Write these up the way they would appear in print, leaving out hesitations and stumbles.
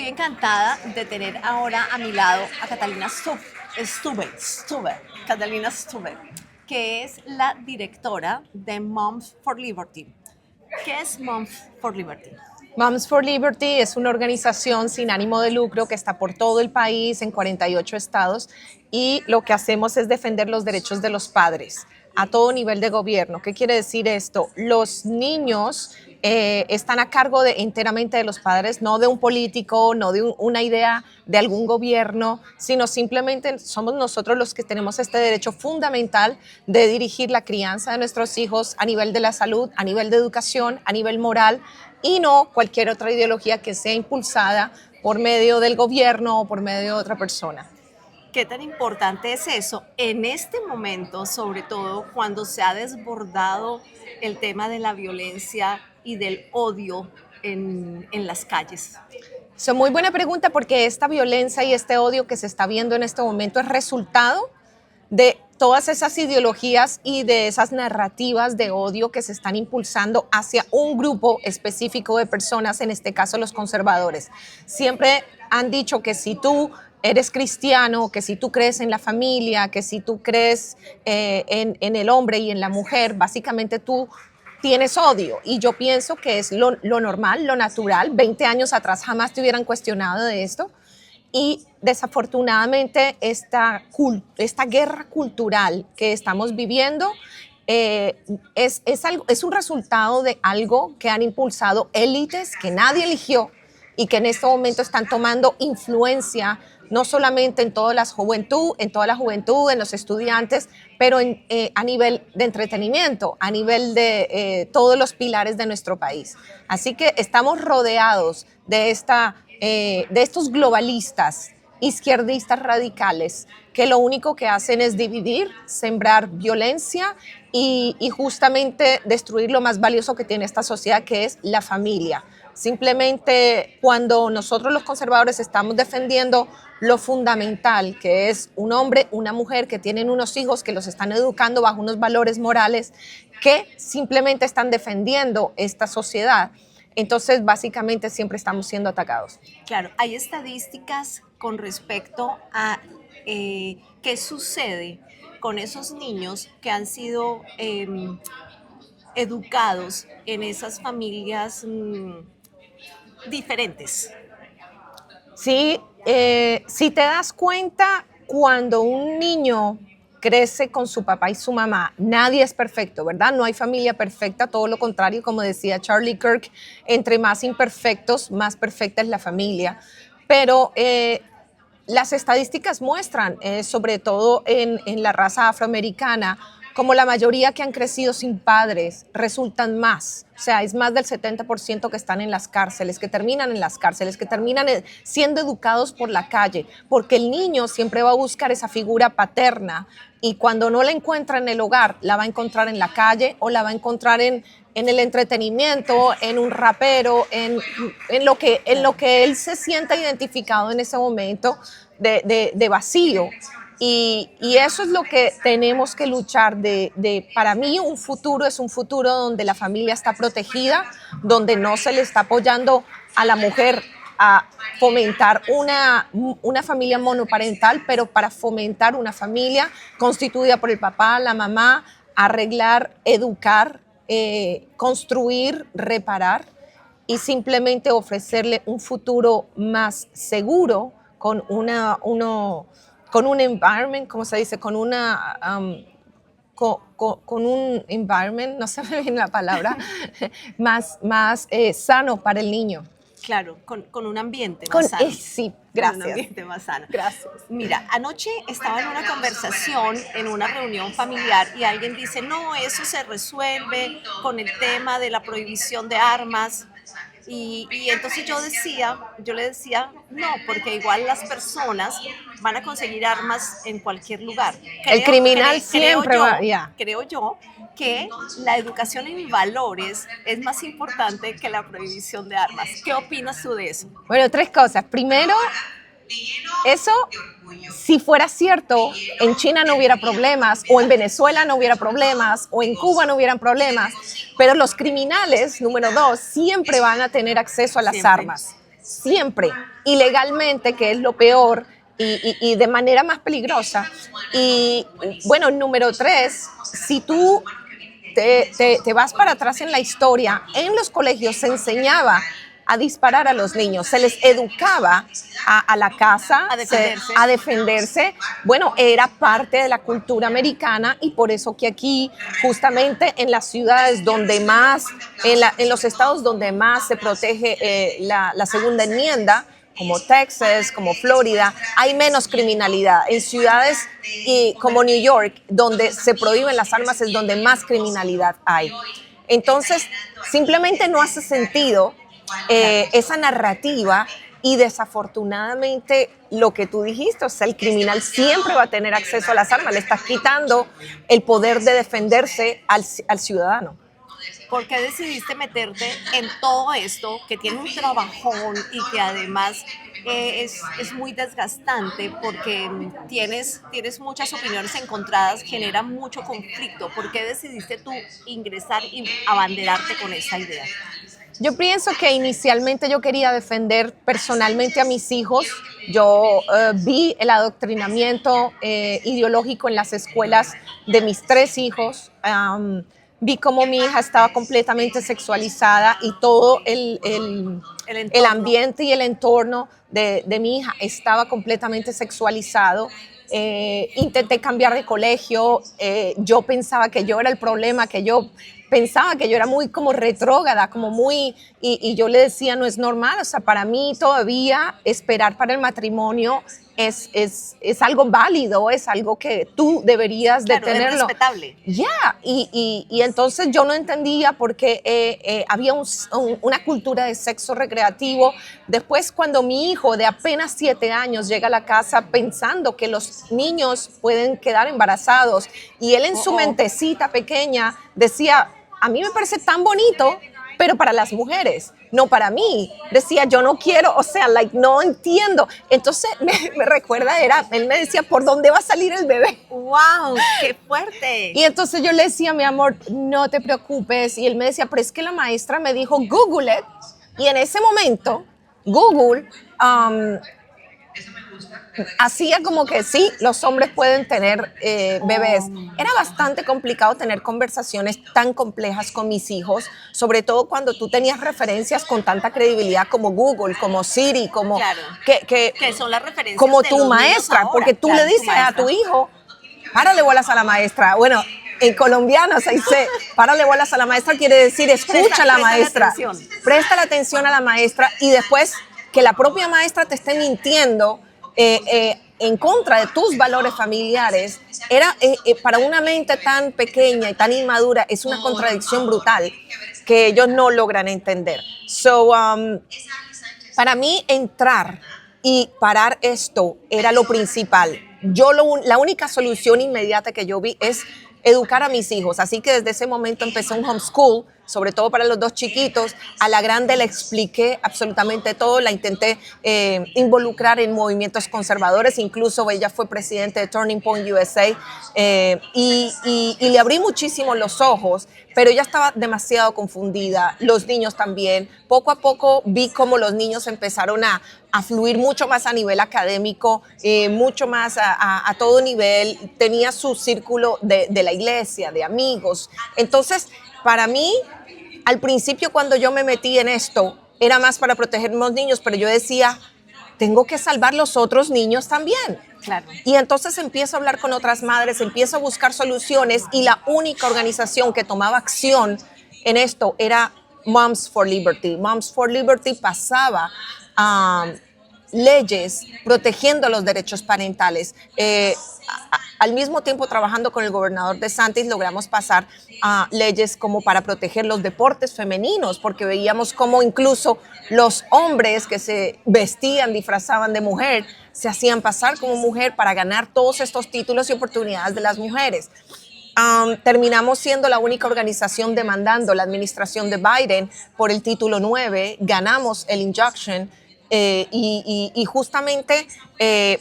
Estoy encantada de tener ahora a mi lado a Catalina Catalina Stuber, que es la directora de Moms for Liberty. ¿Qué es Moms for Liberty? Moms for Liberty es una organización sin ánimo de lucro que está por todo el país, en 48 estados, y lo que hacemos es defender los derechos de los padres a todo nivel de gobierno. ¿Qué quiere decir esto? Los niños están a cargo enteramente de los padres, no de un político, no de una idea de algún gobierno, sino simplemente somos nosotros los que tenemos este derecho fundamental de dirigir la crianza de nuestros hijos a nivel de la salud, a nivel de educación, a nivel moral, y no cualquier otra ideología que sea impulsada por medio del gobierno o por medio de otra persona. ¿Qué tan importante es eso en este momento, sobre todo cuando se ha desbordado el tema de la violencia y del odio en las calles? Es muy buena pregunta, porque esta violencia y este odio que se está viendo en este momento es resultado de todas esas ideologías y de esas narrativas de odio que se están impulsando hacia un grupo específico de personas, en este caso los conservadores. Siempre han dicho que si tú eres cristiano, que si tú crees en la familia, que si tú crees en el hombre y en la mujer, básicamente tú tienes odio. Y yo pienso que es lo normal, lo natural. 20 años atrás jamás te hubieran cuestionado de esto. Y desafortunadamente esta guerra cultural que estamos viviendo es un resultado de algo que han impulsado élites que nadie eligió y que en este momento están tomando influencia no solamente en toda la juventud, en los estudiantes, pero a nivel de entretenimiento, a nivel de todos los pilares de nuestro país. Así que estamos rodeados de estos globalistas, izquierdistas radicales, que lo único que hacen es dividir, sembrar violencia y justamente destruir lo más valioso que tiene esta sociedad, que es la familia. Simplemente cuando nosotros los conservadores estamos defendiendo lo fundamental, que es un hombre, una mujer que tienen unos hijos, que los están educando bajo unos valores morales, que simplemente están defendiendo esta sociedad, entonces básicamente siempre estamos siendo atacados. Claro, hay estadísticas con respecto a qué sucede con esos niños que han sido educados en esas familias diferentes. Sí, si te das cuenta, cuando un niño crece con su papá y su mamá, nadie es perfecto, ¿verdad? No hay familia perfecta, todo lo contrario, como decía Charlie Kirk, entre más imperfectos, más perfecta es la familia. Pero las estadísticas muestran, sobre todo en la raza afroamericana, como la mayoría que han crecido sin padres resultan más. O sea, es más del 70% que están en las cárceles, que terminan en las cárceles, que terminan siendo educados por la calle, porque el niño siempre va a buscar esa figura paterna, y cuando no la encuentra en el hogar, la va a encontrar en la calle o la va a encontrar en el entretenimiento, en un rapero, en lo que él se sienta identificado en ese momento de vacío. Y eso es lo que tenemos que luchar para mí un futuro es un futuro donde la familia está protegida, donde no se le está apoyando a la mujer a fomentar una familia monoparental, pero para fomentar una familia constituida por el papá, la mamá, arreglar, educar, construir, reparar, y simplemente ofrecerle un futuro más seguro con con un environment, ¿cómo se dice? Con un environment, no sé bien la palabra, más sano para el niño. Claro, con un ambiente más sano. Sí, gracias. Con un ambiente más sano. Gracias. Mira, anoche estaba en una conversación, en una reunión familiar, y alguien dice, no, eso se resuelve con el tema de la prohibición de armas. Y entonces yo le decía, no, porque igual las personas van a conseguir armas en cualquier lugar. El criminal siempre va, Creo yo que la educación en valores es más importante que la prohibición de armas. ¿Qué opinas tú de eso? Bueno, 3 cosas. Primero, eso, si fuera cierto, en China no hubiera problemas, o en Venezuela no hubiera problemas, o en Cuba no hubieran problemas, pero los criminales, número 2, siempre van a tener acceso a las armas. siempre, ilegalmente, que es lo peor, y de manera más peligrosa. Y bueno, número 3, si tú te vas para atrás en la historia, en los colegios se enseñaba a disparar a los niños, se les educaba a la casa, a defenderse. Bueno, era parte de la cultura americana y por eso que aquí, justamente en las ciudades donde más, en los estados donde más se protege la segunda enmienda, como Texas, como Florida, hay menos criminalidad. En ciudades como New York, donde se prohíben las armas, es donde más criminalidad hay. Entonces, simplemente no hace sentido esa narrativa y desafortunadamente lo que tú dijiste, o sea, el criminal siempre va a tener acceso a las armas, le estás quitando el poder de defenderse al ciudadano. ¿Por qué decidiste meterte en todo esto que tiene un trabajón y que además es muy desgastante porque tienes muchas opiniones encontradas, genera mucho conflicto? ¿Por qué decidiste tú ingresar y abanderarte con esta idea? Yo pienso que inicialmente yo quería defender personalmente a mis hijos. Yo vi el adoctrinamiento ideológico en las escuelas de mis 3 hijos. Vi cómo mi hija estaba completamente sexualizada y todo el ambiente y el entorno de mi hija estaba completamente sexualizado. Intenté cambiar de colegio, yo pensaba que yo era el problema, que yo pensaba que yo era muy como retrógrada, como muy, y yo le decía, no es normal, o sea, para mí todavía esperar para el matrimonio es algo válido, es algo que tú deberías de tenerlo. Es respetable. Ya, y entonces yo no entendía por qué había una cultura de sexo recreativo. Después, cuando mi hijo de apenas 7 años llega a la casa pensando que los niños pueden quedar embarazados, y él en su mentecita pequeña decía, a mí me parece tan bonito, pero para las mujeres, no para mí. Decía, yo no quiero, o sea, no entiendo. Entonces me recuerda, él me decía, ¿por dónde va a salir el bebé? ¡Wow! ¡Qué fuerte! Y entonces yo le decía, mi amor, no te preocupes. Y él me decía, pero es que la maestra me dijo, Google it. Y en ese momento, Google hacía como que sí, los hombres pueden tener bebés. Era bastante complicado tener conversaciones tan complejas con mis hijos, sobre todo cuando tú tenías referencias con tanta credibilidad como Google, como Siri, como claro, que son las referencias como de tu los maestra, ahora, porque tú le dices a tu hijo, párale bolas a la maestra. Bueno, en colombiano se dice, párale bolas a la maestra, quiere decir, escucha a la maestra, presta la atención a la maestra, y después que la propia maestra te esté mintiendo en contra de tus valores familiares, para una mente tan pequeña y tan inmadura, es una contradicción brutal que ellos no logran entender. Para mí, entrar y parar esto era lo principal. La única solución inmediata que yo vi es educar a mis hijos, así que desde ese momento empecé un homeschool, sobre todo para los 2 chiquitos. A la grande le expliqué absolutamente todo, la intenté involucrar en movimientos conservadores, incluso ella fue presidente de Turning Point USA, y le abrí muchísimo los ojos, pero ella estaba demasiado confundida, los niños también. Poco a poco vi cómo los niños empezaron a fluir mucho más a nivel académico, mucho más a todo nivel. Tenía su círculo de la iglesia, de amigos. Entonces, para mí, al principio cuando yo me metí en esto, era más para proteger a los niños, pero yo decía, tengo que salvar los otros niños también. Claro. Y entonces empiezo a hablar con otras madres, empiezo a buscar soluciones, y la única organización que tomaba acción en esto era Moms for Liberty. Moms for Liberty pasaba leyes protegiendo los derechos parentales. Al mismo tiempo, trabajando con el gobernador DeSantis, logramos pasar leyes como para proteger los deportes femeninos, porque veíamos cómo incluso los hombres que se vestían, disfrazaban de mujer, se hacían pasar como mujer para ganar todos estos títulos y oportunidades de las mujeres. Terminamos siendo la única organización demandando la administración de Biden por el título 9, ganamos el injunction, y justamente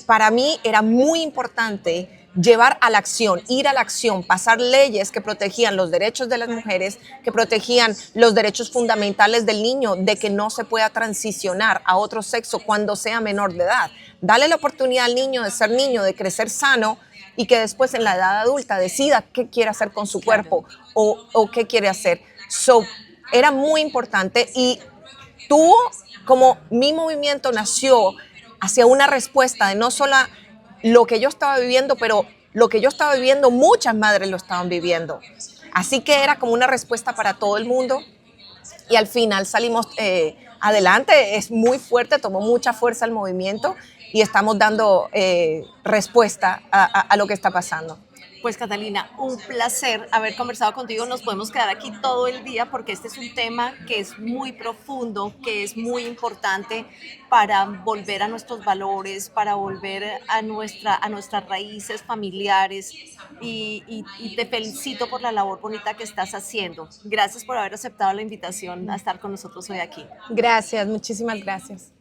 para mí era muy importante llevar a la acción, ir a la acción, pasar leyes que protegían los derechos de las mujeres, que protegían los derechos fundamentales del niño, de que no se pueda transicionar a otro sexo cuando sea menor de edad. Dale la oportunidad al niño de ser niño, de crecer sano y que después en la edad adulta decida qué quiere hacer con su cuerpo o qué quiere hacer. So, era muy importante y tuvo como mi movimiento nació hacia una respuesta de no solo lo que yo estaba viviendo, pero lo que yo estaba viviendo, muchas madres lo estaban viviendo. Así que era como una respuesta para todo el mundo y al final salimos adelante. Es muy fuerte, tomó mucha fuerza el movimiento y estamos dando respuesta a lo que está pasando. Pues Catalina, un placer haber conversado contigo. Nos podemos quedar aquí todo el día porque este es un tema que es muy profundo, que es muy importante para volver a nuestros valores, para volver a nuestras raíces familiares. Y te felicito por la labor bonita que estás haciendo. Gracias por haber aceptado la invitación a estar con nosotros hoy aquí. Gracias, muchísimas gracias.